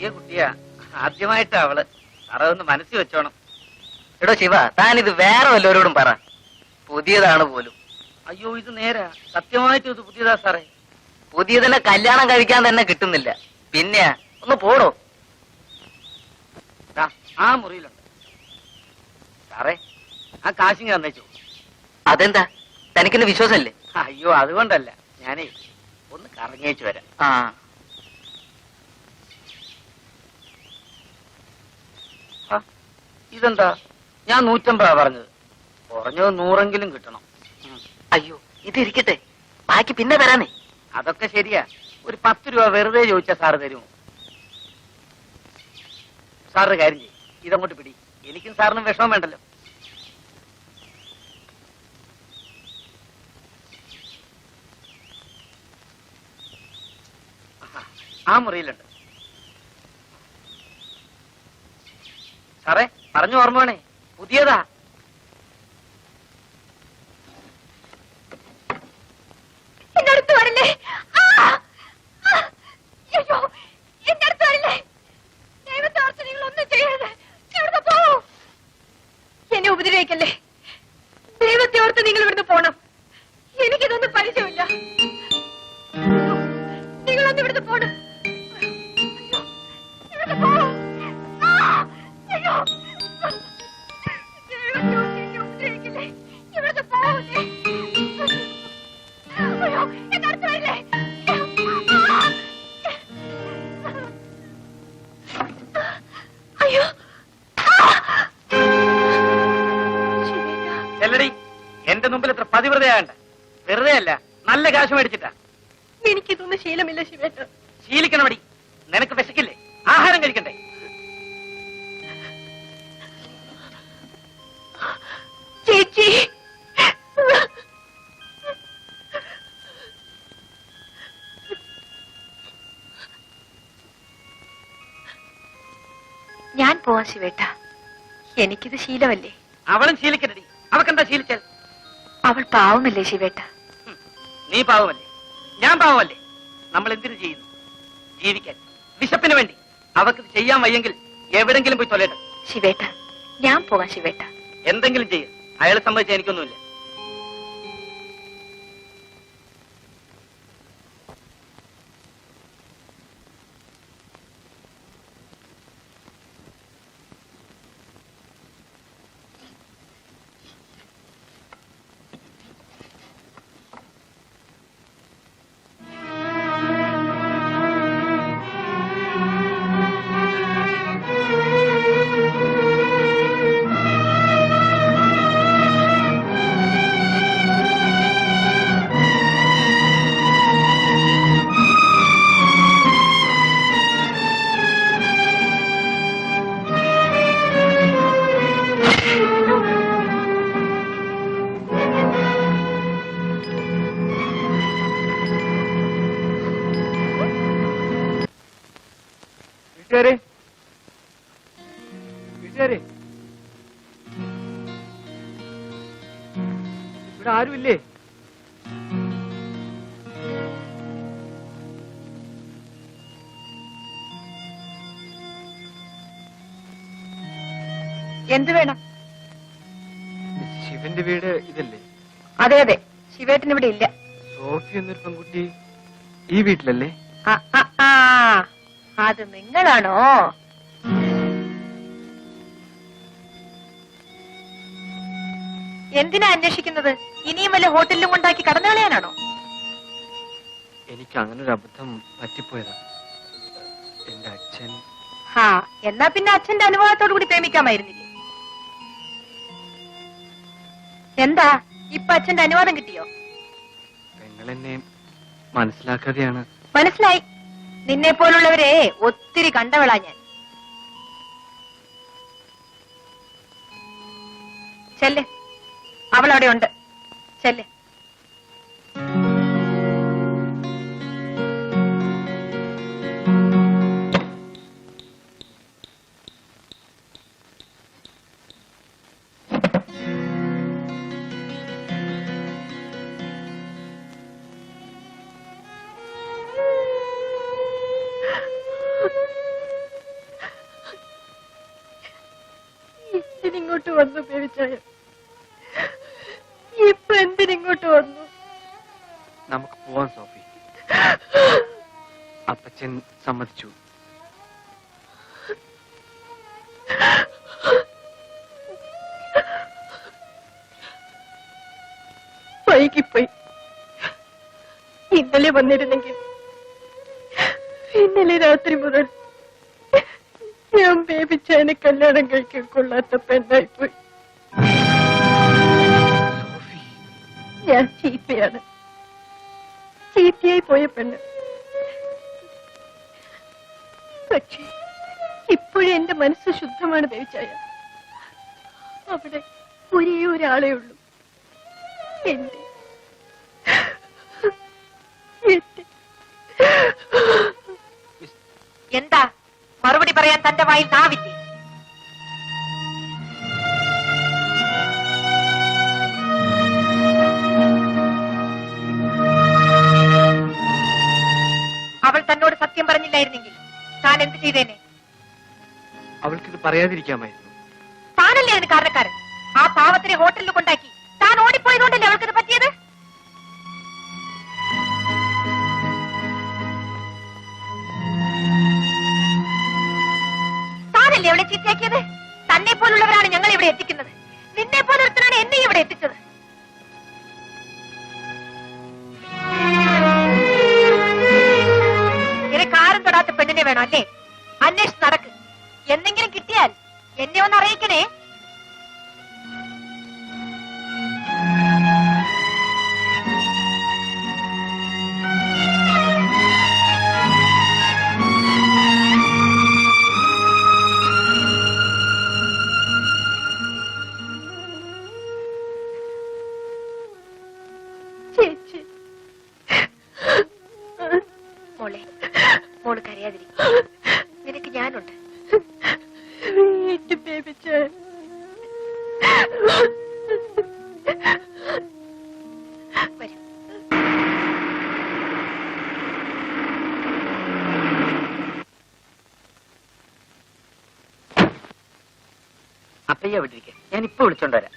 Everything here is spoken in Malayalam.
പുതിയ കുട്ടിയാ, ആദ്യമായിട്ടാ അവള്. സാറതൊന്ന് മനസ്സിൽ വെച്ചോണം. എടോ ശിവ, താനിത് വേറെ വല്ലവരോടും പറ. പുതിയതാണ് പോലും. അയ്യോ, ഇത് നേരാ, സത്യമായിട്ടും ഇത് പുതിയതാ സാറേ. പുതിയതിനെ കല്യാണം കഴിക്കാൻ തന്നെ കിട്ടുന്നില്ല. പിന്നെ ഒന്ന് പോടോ. ആ മുറിയിലുണ്ട് സാറേ. ആ കാശിങ് തന്നേച്ചു. അതെന്താ, തനിക്കിന്ന് വിശ്വാസമല്ലേ? അയ്യോ, അതുകൊണ്ടല്ല, ഞാനേ ഒന്ന് കറങ്ങിയേച്ചു വരാം. ആ, ഇതെന്താ, ഞാൻ 150 പറഞ്ഞത്, കുറഞ്ഞത് 100 കിട്ടണം. അയ്യോ, ഇതിരിക്കട്ടെ, ബാക്കി പിന്നെ തരാനേ. അതൊക്കെ ശരിയാ, ഒരു 10 രൂപ വെറുതെ ചോദിച്ചാ സാറ് തരുമോ? സാറിന് കാര്യം ചെയ്യും, ഇതങ്ങോട്ട് പിടി. എനിക്കും സാറിനും വിഷമം വേണ്ടല്ലോ. ആ മുറിയിലുണ്ട് സാറേ. പറഞ്ഞു ഓർമ്മ വേണേ, പുതിയതാ. എന്നെ ഉപദ്രവിക്കല്ലേ. ദൈവത്തെ ഓർത്ത് നിങ്ങൾ ഇവിടുന്ന് പോണം. എനിക്കിതൊന്നും പരിചയമില്ല. നിങ്ങളൊന്ന് ഇവിടുന്ന് പോണം. എന്റെ മുമ്പിൽ എത്ര പതിവ്രതയാണ്ട. വെറുതെ അല്ല, നല്ല കാശ് മേടിച്ചിട്ടാ. എനിക്കിതൊന്നും ശീലമില്ല ശിവേട്ട. ശീലിക്കണമടി, നിനക്ക് വിശക്കില്ലേ? ആഹാരം കഴിക്കണ്ടേ? ചേച്ചി, ഞാൻ പോവാ ശിവേട്ട. എനിക്കിത് ശീലമല്ലേ. അവളും ശീലിക്കണ്ടടി. അവക്കെന്താ ശീലിച്ചാൽ? അവൾ പാവമല്ലേ ശിവേട്ട? നീ പാവമല്ലേ, ഞാൻ പാവമല്ലേ? നമ്മൾ എന്തിനു ചെയ്യുന്നു? ജീവിക്കാൻ, വിശപ്പിന് വേണ്ടി. അവർക്ക് ചെയ്യാൻ വയ്യെങ്കിൽ എവിടെങ്കിലും പോയി തൊലയട്ടെ. ശിവേട്ട, ഞാൻ പോകാം ശിവേട്ട. എന്തെങ്കിലും ചെയ്യ. അയാളെ സംബന്ധിച്ച് എനിക്കൊന്നുമില്ല. ഇവിടെ ആരുമില്ലേ? എന്ത് വേണം? ശിവന്റെ വീട് ഇതല്ലേ? അതെ അതെ, ശിവേട്ടൻ ഇവിടെ ഇല്ല. സോഫി എന്നൊരു പെൺകുട്ടി ഈ വീട്ടിലല്ലേ? അത് നിങ്ങളാണോ? എന്തിനാ അന്വേഷിക്കുന്നത്? ഇനിയും വല്ല ഹോട്ടലിലും കൊണ്ടാക്കി കടന്നു കളയാനാണോ? എനിക്ക് അങ്ങനൊരു അബദ്ധം പറ്റിപ്പോയതാ. എന്റെ അച്ഛൻ. എന്നാ പിന്നെ അച്ഛന്റെ അനുഭവത്തോടു കൂടി പ്രേമിക്കാമായിരുന്നില്ലേ? എന്താ ഇപ്പൊ അച്ഛന്റെ അനുവാദം കിട്ടിയോ? പെങ്ങളെന്നെ മനസ്സിലാക്കാതെയാണ്. മനസ്സിലായി. നിന്നെ പോലുള്ളവരെ ഒത്തിരി കണ്ടവളാ ഞാൻ. ചെല്ല്, അവളവിടെ ഉണ്ട്. ചെല്ല്. ഇങ്ങോട്ട് വന്നു ബേബിച്ചായ? ഇപ്പൊ എന്തിനിങ്ങോട്ട് വന്നു? നമുക്ക് പോവാൻ സോഫി. അപ്പച്ചൻ സമ്മതിച്ചു. വൈകിപ്പോയി. ഇന്നലെ വന്നിരുന്നെങ്കിൽ ഇന്നലെ രാത്രി മുതൽ ഞാൻ ബേബിച്ചായനെ കല്യാണം കഴിക്കാൻ കൊള്ളാത്ത പെണ്ണായിപ്പോയി. ഞാൻ ചീത്തയാണ്, ചീത്തയായി പോയ പെണ്ണ്. പക്ഷേ ഇപ്പോഴും എന്റെ മനസ്സ് ശുദ്ധമാണ് ബേബിച്ചായ. അവിടെ ഒരേ ഒരാളേ ഉള്ളൂ, എന്റെ. എന്താ മറുപടി പറയാൻ തന്റെ വായിൽ നാവില്ലേ? അവൾ തന്നോട് സത്യം പറഞ്ഞില്ലായിരുന്നെങ്കിൽ താൻ എന്ത് ചെയ്തേനെ? അവൾക്കിത് പറയാതിരിക്കാമായിരുന്നു. താനല്ലേ അതിന് കാരണക്കാരൻ. ആ പാവത്തിനെ ഹോട്ടലിൽ കൊണ്ടാക്കി താൻ ഓടിപ്പോയതുകൊണ്ടല്ലേ അവൾക്കിത് പറ്റിയത്? താനല്ലേ അവളെ ചീത്തയാക്കിയത്? തന്നെ പോലുള്ളവരാണ് ഞങ്ങൾ ഇവിടെ എത്തിക്കുന്നത്. നിന്നെ പോലൊരുത്തനാണ് എന്നെ ഇവിടെ എത്തിച്ചത്. നിനക്ക് ആരും തൊടാത്ത പെണ്ണിനെ വേണം അല്ലേ? അന്വേഷിച്ച് നടക്ക്. എന്തെങ്കിലും കിട്ടിയാൽ എന്നെ ഒന്ന് അറിയിക്കണേ. ചേച്ചി, മോളെ, മോള് കരയാതിരിക്കും. നിനക്ക് ഞാനുണ്ട്. ബേബിച്ചായ വരൂ. അപ്പയ്യ വിട്ടിരിക്കെ, ഞാൻ ഇപ്പൊ വിളിച്ചോണ്ട് വരാം.